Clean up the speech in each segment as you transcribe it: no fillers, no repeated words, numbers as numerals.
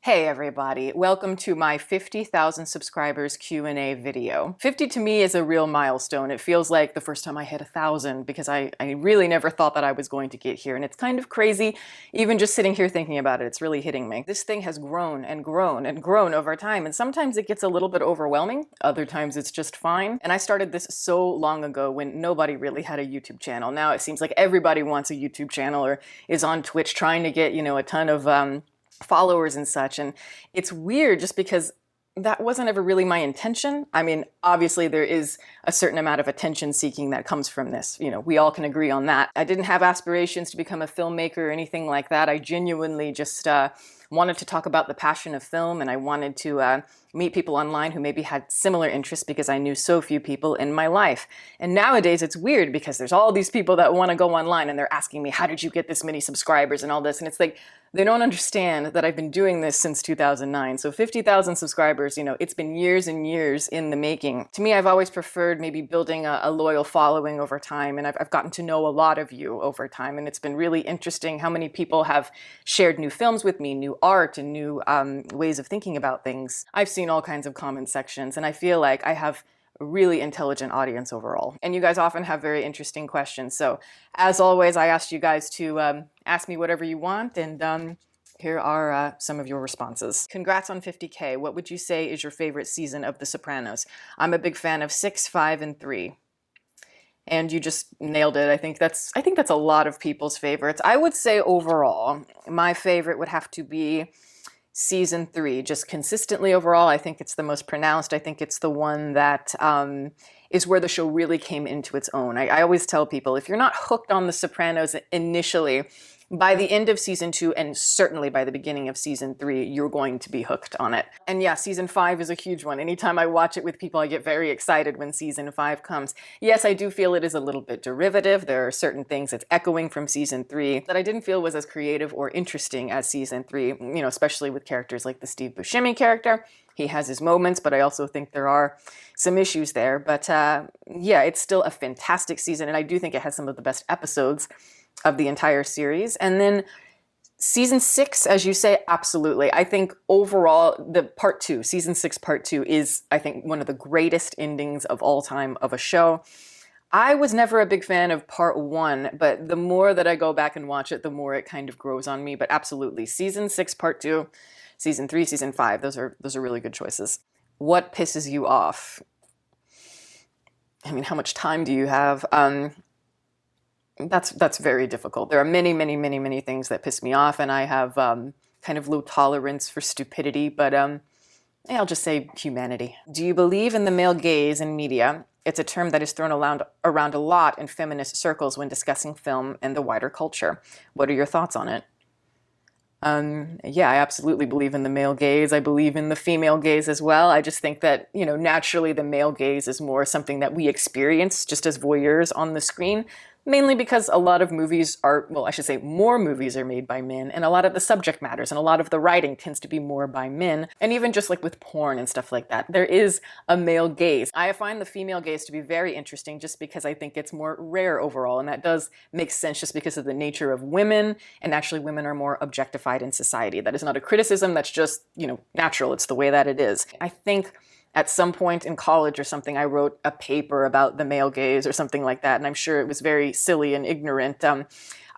Hey everybody, welcome to my 50,000 subscribers Q&A video. 50 to me is a real milestone. It feels like the first time I hit 1,000 because I really never thought that I was going to get here, and it's kind of crazy even just sitting here thinking about it. It's really hitting me. This thing has grown and grown and grown over time, and sometimes it gets a little bit overwhelming, other times it's just fine. And I started this so long ago when nobody really had a YouTube channel. Now it seems like everybody wants a YouTube channel or is on Twitch trying to get, a ton of followers and such. And it's weird just because that wasn't ever really my intention. I mean, obviously there is a certain amount of attention seeking that comes from this. We all can agree on that. I didn't have aspirations to become a filmmaker or anything like that. I genuinely just wanted to talk about the passion of film, and I wanted to meet people online who maybe had similar interests because I knew so few people in my life. And nowadays it's weird because there's all these people that want to go online and they're asking me, how did you get this many subscribers and all this? And it's like, they don't understand that I've been doing this since 2009. So 50,000 subscribers, it's been years and years in the making. To me, I've always preferred maybe building a loyal following over time, and I've gotten to know a lot of you over time, and it's been really interesting how many people have shared new films with me, new art, and new ways of thinking about things. I've seen all kinds of comment sections, and I feel like I have a really intelligent audience overall. And you guys often have very interesting questions. So as always, I asked you guys to ask me whatever you want, and here are some of your responses. Congrats on 50K. What would you say is your favorite season of The Sopranos? I'm a big fan of 6, 5, and 3. And you just nailed it. I think that's a lot of people's favorites. I would say overall, my favorite would have to be Season 3, just consistently overall. I think it's the most pronounced. I think it's the one that is where the show really came into its own. I always tell people, if you're not hooked on The Sopranos initially, by the end of Season 2, and certainly by the beginning of Season 3, you're going to be hooked on it. And yeah, Season 5 is a huge one. Anytime I watch it with people, I get very excited when Season 5 comes. Yes, I do feel it is a little bit derivative. There are certain things it's echoing from Season 3 that I didn't feel was as creative or interesting as Season 3, especially with characters like the Steve Buscemi character. He has his moments, but I also think there are some issues there. But yeah, it's still a fantastic season, and I do think it has some of the best episodes of the entire series. And then Season 6, as you say, absolutely. I think overall, the Part 2, Season 6 Part 2 is, I think, one of the greatest endings of all time of a show. I was never a big fan of Part 1, but the more that I go back and watch it, the more it kind of grows on me. But absolutely, Season 6 Part 2, Season 3, Season 5, those are really good choices. What pisses you off? I mean, how much time do you have? That's very difficult. There are many, many, many, many things that piss me off, and I have kind of low tolerance for stupidity, but I'll just say humanity. Do you believe in the male gaze in media? It's a term that is thrown around a lot in feminist circles when discussing film and the wider culture. What are your thoughts on it? Yeah, I absolutely believe in the male gaze. I believe in the female gaze as well. I just think that, naturally the male gaze is more something that we experience just as voyeurs on the screen, mainly because a lot of movies are, well, I should say more movies are made by men, and a lot of the subject matters and a lot of the writing tends to be more by men. And even just like with porn and stuff like that, there is a male gaze. I find the female gaze to be very interesting just because I think it's more rare overall, and that does make sense just because of the nature of women, and actually women are more objectified in society. That is not a criticism, that's just, natural. It's the way that it is. I think at some point in college or something, I wrote a paper about the male gaze or something like that, and I'm sure it was very silly and ignorant.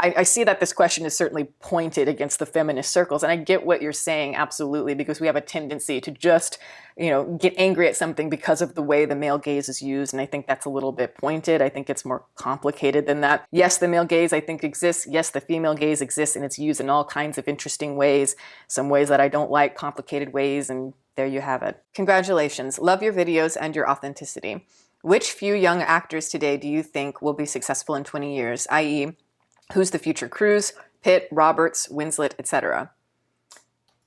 I see that this question is certainly pointed against the feminist circles, and I get what you're saying, absolutely, because we have a tendency to just, get angry at something because of the way the male gaze is used, and I think that's a little bit pointed. I think it's more complicated than that. Yes, the male gaze, I think, exists. Yes, the female gaze exists, and it's used in all kinds of interesting ways, some ways that I don't like, complicated ways, and there you have it. Congratulations. Love your videos and your authenticity. Which few young actors today do you think will be successful in 20 years, i.e., who's the future Cruise, Pitt, Roberts, Winslet, etc.?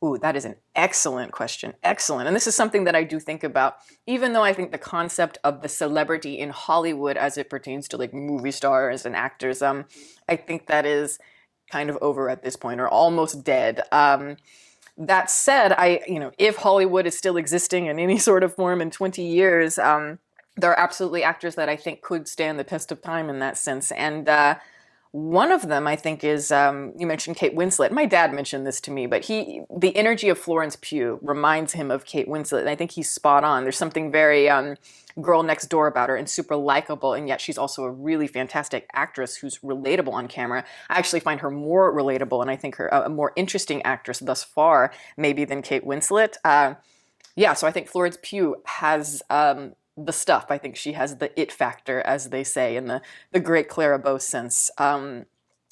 Ooh, that is an excellent question. Excellent. And this is something that I do think about, even though I think the concept of the celebrity in Hollywood as it pertains to like movie stars and actors, I think that is kind of over at this point, or almost dead. That said, if Hollywood is still existing in any sort of form in 20 years, there are absolutely actors that I think could stand the test of time in that sense. And One of them, I think, is you mentioned Kate Winslet. My dad mentioned this to me, but the energy of Florence Pugh reminds him of Kate Winslet, and I think he's spot on. There's something very girl next door about her and super likable, and yet she's also a really fantastic actress who's relatable on camera. I actually find her more relatable, and I think her a more interesting actress thus far, maybe, than Kate Winslet. Yeah, so I think Florence Pugh has the stuff. I think she has the it factor, as they say, in the great Clara Bow sense. I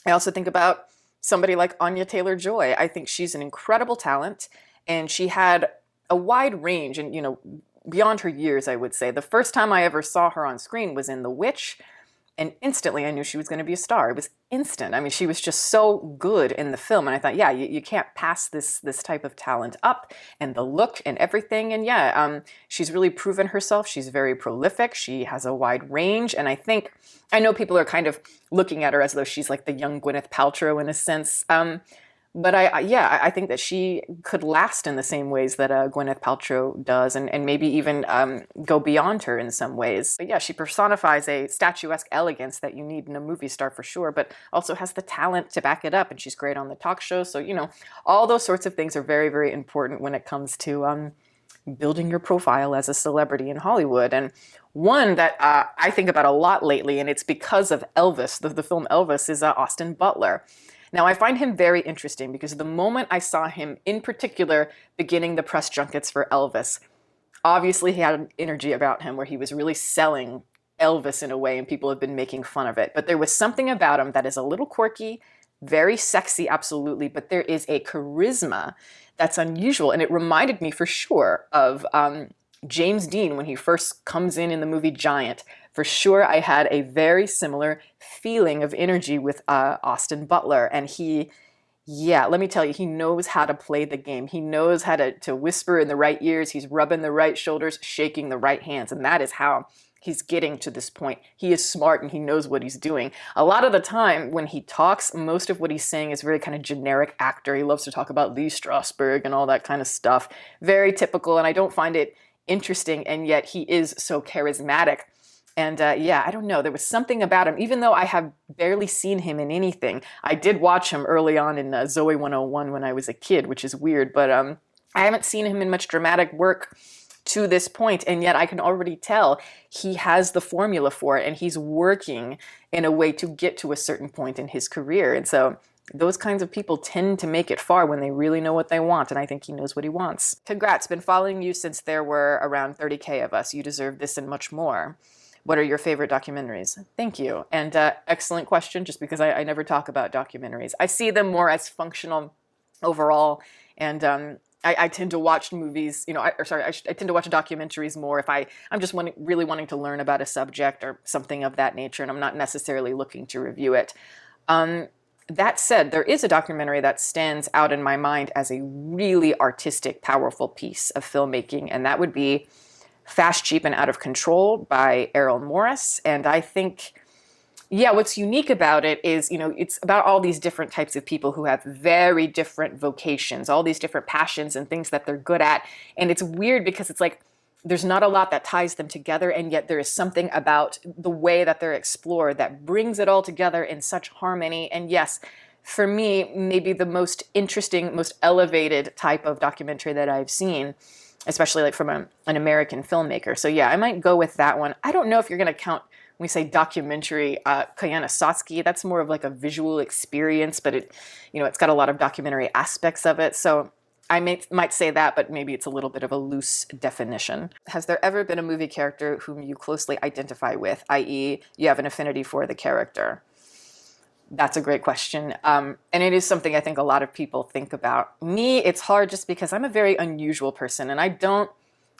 also think about somebody like Anya Taylor-Joy. I think she's an incredible talent, and she had a wide range, and beyond her years, I would say. The first time I ever saw her on screen was in The Witch, and instantly I knew she was going to be a star. It was instant. I mean, she was just so good in the film, and I thought, yeah, you can't pass this type of talent up, and the look and everything. And yeah, she's really proven herself. She's very prolific. She has a wide range, and I know people are kind of looking at her as though she's like the young Gwyneth Paltrow in a sense. But I think that she could last in the same ways that Gwyneth Paltrow does, and maybe even go beyond her in some ways. But yeah, she personifies a statuesque elegance that you need in a movie star for sure, but also has the talent to back it up, and she's great on the talk show. So, all those sorts of things are very, very important when it comes to building your profile as a celebrity in Hollywood. And one that I think about a lot lately, and it's because of Elvis, the film Elvis, is Austin Butler. Now, I find him very interesting because the moment I saw him, in particular, beginning the press junkets for Elvis, obviously he had an energy about him where he was really selling Elvis in a way, and people have been making fun of it. But there was something about him that is a little quirky, very sexy, absolutely, but there is a charisma that's unusual, and it reminded me for sure of James Dean when he first comes in the movie Giant. For sure, I had a very similar feeling of energy with Austin Butler, and let me tell you, he knows how to play the game. He knows how to whisper in the right ears. He's rubbing the right shoulders, shaking the right hands, and that is how he's getting to this point. He is smart and he knows what he's doing. A lot of the time when he talks, most of what he's saying is very kind of generic actor. He loves to talk about Lee Strasberg and all that kind of stuff. Very typical, and I don't find it interesting, and yet he is so charismatic. And I don't know, there was something about him, even though I have barely seen him in anything. I did watch him early on in Zoe 101 when I was a kid, which is weird, but I haven't seen him in much dramatic work to this point, and yet I can already tell he has the formula for it, and he's working in a way to get to a certain point in his career. And so those kinds of people tend to make it far when they really know what they want, and I think he knows what he wants. Congrats, been following you since there were around 30K of us. You deserve this and much more. What are your favorite documentaries? Thank you. And excellent question, just because I never talk about documentaries. I see them more as functional overall, and I tend to watch movies, I tend to watch documentaries more if I'm just really wanting to learn about a subject or something of that nature, and I'm not necessarily looking to review it. That said, there is a documentary that stands out in my mind as a really artistic, powerful piece of filmmaking, and that would be Fast, Cheap, and Out of Control by Errol Morris. And I think, what's unique about it is, it's about all these different types of people who have very different vocations, all these different passions and things that they're good at. And it's weird because it's like, there's not a lot that ties them together, and yet there is something about the way that they're explored that brings it all together in such harmony. And yes, for me, maybe the most interesting, most elevated type of documentary that I've seen, especially like from an American filmmaker. So I might go with that one. I don't know if you're going to count, when we say documentary, Koyaanisqatsi. That's more of like a visual experience, but it's got a lot of documentary aspects of it. So I might say that, but maybe it's a little bit of a loose definition. Has there ever been a movie character whom you closely identify with, i.e. you have an affinity for the character? That's a great question. And it is something I think a lot of people think about. Me, it's hard just because I'm a very unusual person, and I don't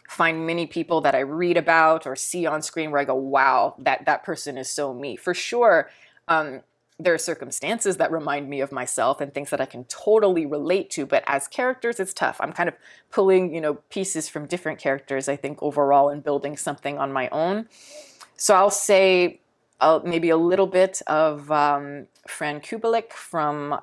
find many people that I read about or see on screen where I go, wow, that person is so me. For sure, there are circumstances that remind me of myself and things that I can totally relate to, but as characters, it's tough. I'm kind of pulling, pieces from different characters, I think, overall, and building something on my own. So I'll say maybe a little bit of Fran Kubelik from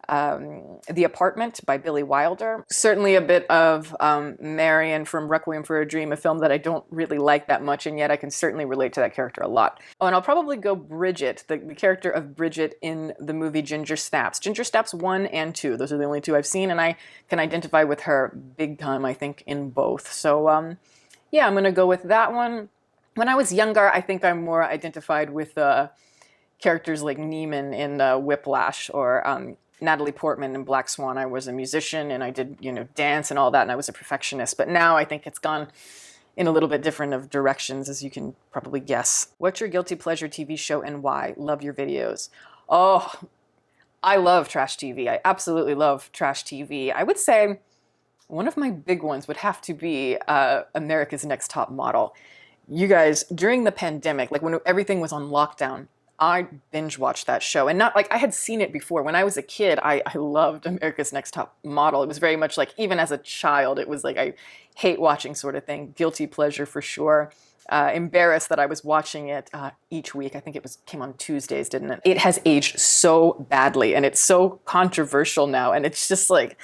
The Apartment by Billy Wilder. Certainly a bit of Marion from Requiem for a Dream, a film that I don't really like that much, and yet I can certainly relate to that character a lot. Oh, and I'll probably go Bridget, the character of Bridget in the movie Ginger Snaps. Ginger Snaps 1 and 2, those are the only two I've seen, and I can identify with her big time, I think, in both. So yeah, I'm gonna go with that one. When I was younger, I think I'm more identified with characters like Neiman in Whiplash, or Natalie Portman in Black Swan. I was a musician and I did, dance and all that, and I was a perfectionist. But now I think it's gone in a little bit different of directions, as you can probably guess. What's your guilty pleasure TV show and why? Love your videos. Oh, I love trash TV. I absolutely love trash TV. I would say one of my big ones would have to be America's Next Top Model. You guys, during the pandemic, like when everything was on lockdown, I binge watched that show. And not like I had seen it before. When I was a kid, I loved America's Next Top Model. It was very much like, even as a child, it was like I hate watching sort of thing. Guilty pleasure for sure. Embarrassed that I was watching it each week. I think came on Tuesdays, didn't it? It has aged so badly and it's so controversial now. And it's just like,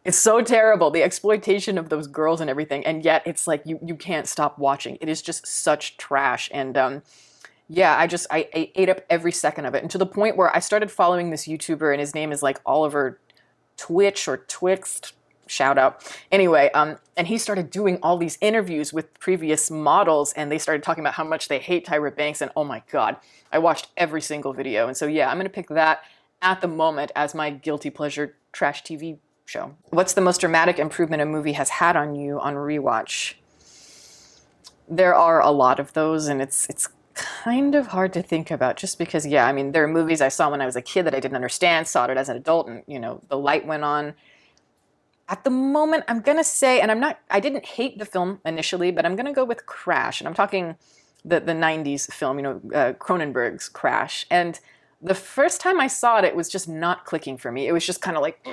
it's so terrible, the exploitation of those girls and everything. And yet it's like, you can't stop watching. It is just such trash. And yeah, I ate up every second of it. And to the point where I started following this YouTuber, and his name is like Oliver Twitch or Twixt, shout out. Anyway, and he started doing all these interviews with previous models, and they started talking about how much they hate Tyra Banks, and oh my God, I watched every single video. And so yeah, I'm gonna pick that at the moment as my guilty pleasure trash TV show. What's the most dramatic improvement a movie has had on you on rewatch? There are a lot of those, and it's kind of hard to think about, just because, yeah, I mean, there are movies I saw when I was a kid that I didn't understand, saw it as an adult, and, the light went on. At the moment, I'm going to say, and I didn't hate the film initially, but I'm going to go with Crash. And I'm talking the 90s film, Cronenberg's Crash. And the first time I saw it, it was just not clicking for me. It was just kind of like,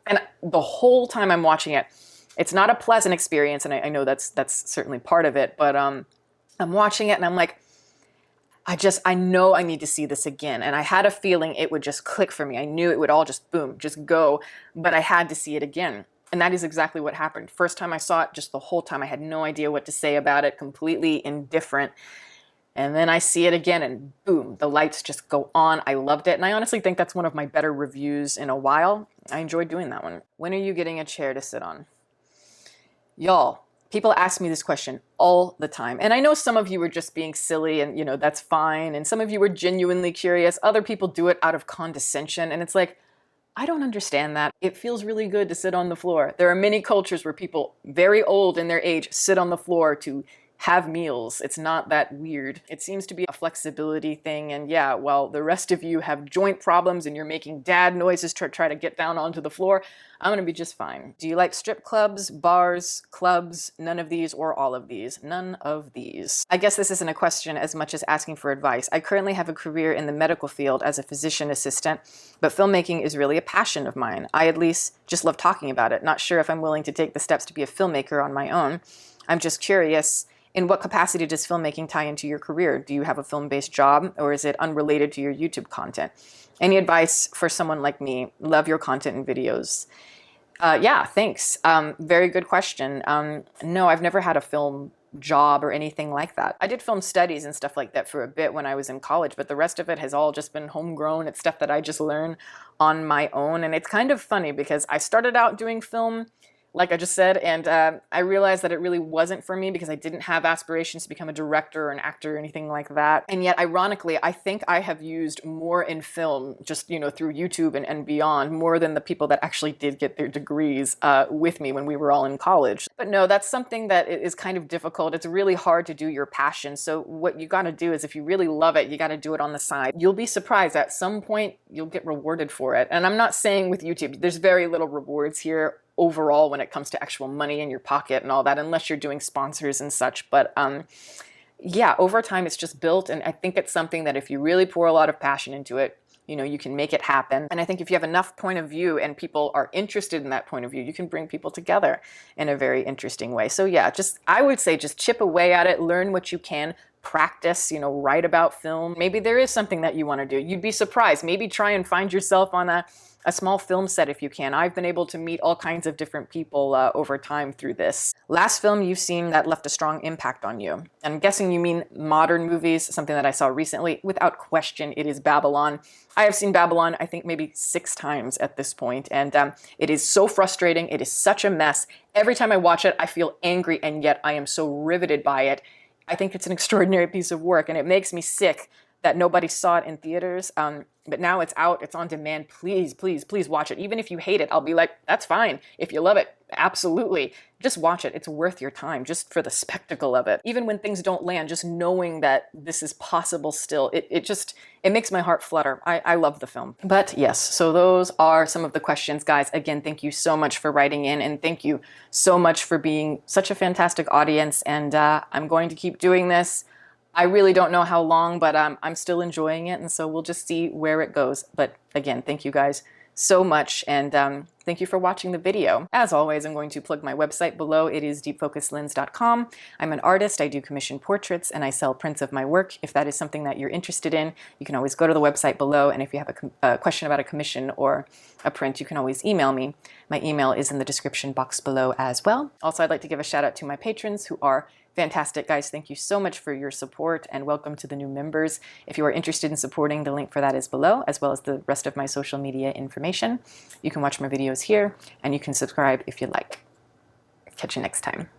and the whole time I'm watching it, it's not a pleasant experience. And I know that's certainly part of it, but I'm watching it and I'm like, I know I need to see this again. And I had a feeling it would just click for me. I knew it would all just boom, just go, but I had to see it again. And that is exactly what happened. First time I saw it, just the whole time I had no idea what to say about it, completely indifferent. And then I see it again and boom, the lights just go on. I loved it. And I honestly think that's one of my better reviews in a while. I enjoyed doing that one. When are you getting a chair to sit on? Y'all, people ask me this question all the time. And I know some of you are just being silly and, that's fine. And some of you are genuinely curious. Other people do it out of condescension. And it's like, I don't understand that. It feels really good to sit on the floor. There are many cultures where people very old in their age sit on the floor to have meals. It's not that weird. It seems to be a flexibility thing. And yeah, while the rest of you have joint problems and you're making dad noises to try to get down onto the floor, I'm gonna be just fine. Do you like strip clubs, bars, clubs, none of these, or all of these? None of these. I guess this isn't a question as much as asking for advice. I currently have a career in the medical field as a physician assistant, but filmmaking is really a passion of mine. I at least just love talking about it. Not sure if I'm willing to take the steps to be a filmmaker on my own. I'm just curious, in what capacity does filmmaking tie into your career? Do you have a film-based job, or is it unrelated to your YouTube content? Any advice for someone like me? Love your content and videos. Yeah, thanks. Very good question. No, I've never had a film job or anything like that. I did film studies and stuff like that for a bit when I was in college, but the rest of it has all just been homegrown. It's stuff that I just learn on my own. And it's kind of funny because I started out doing film, like I just said, and I realized that it really wasn't for me because I didn't have aspirations to become a director or an actor or anything like that. And yet, ironically, I think I have used more in film, just, through YouTube and beyond, more than the people that actually did get their degrees with me when we were all in college. But no, that's something that is kind of difficult. It's really hard to do your passion. So what you gotta do is, if you really love it, you gotta do it on the side. You'll be surprised at some point you'll get rewarded for it. And I'm not saying with YouTube, there's very little rewards here overall when it comes to actual money in your pocket and all that, unless you're doing sponsors and such. But yeah, over time it's just built. And I think it's something that if you really pour a lot of passion into it, you can make it happen. And I think if you have enough point of view and people are interested in that point of view, you can bring people together in a very interesting way. So yeah, I would say just chip away at it, learn what you can, practice, write about film. Maybe there is something that you want to do. You'd be surprised. Maybe try and find yourself on a a small film set if you can. I've been able to meet all kinds of different people over time through this. Last film you've seen that left a strong impact on you. And I'm guessing you mean modern movies, something that I saw recently. Without question, it is Babylon. I have seen Babylon, I think maybe 6 times at this point, and it is so frustrating. It is such a mess. Every time I watch it, I feel angry, and yet I am so riveted by it. I think it's an extraordinary piece of work, and it makes me sick that nobody saw it in theaters. But now it's out, it's on demand. Please, please, please watch it. Even if you hate it, I'll be like, that's fine. If you love it, absolutely. Just watch it. It's worth your time just for the spectacle of it. Even when things don't land, just knowing that this is possible still, it makes my heart flutter. I love the film. But yes, so those are some of the questions, guys. Again, thank you so much for writing in, and thank you so much for being such a fantastic audience. And I'm going to keep doing this. I really don't know how long, but I'm still enjoying it, and so we'll just see where it goes. But again, thank you guys so much, and thank you for watching the video. As always, I'm going to plug my website below. It is deepfocuslens.com. I'm an artist. I do commission portraits, and I sell prints of my work. If that is something that you're interested in, you can always go to the website below, and if you have a question about a commission or a print, you can always email me. My email is in the description box below as well. Also, I'd like to give a shout out to my patrons who are fantastic. Guys, thank you so much for your support, and welcome to the new members. If you are interested in supporting, the link for that is below, as well as the rest of my social media information. You can watch my videos here, and you can subscribe if you'd like. Catch you next time.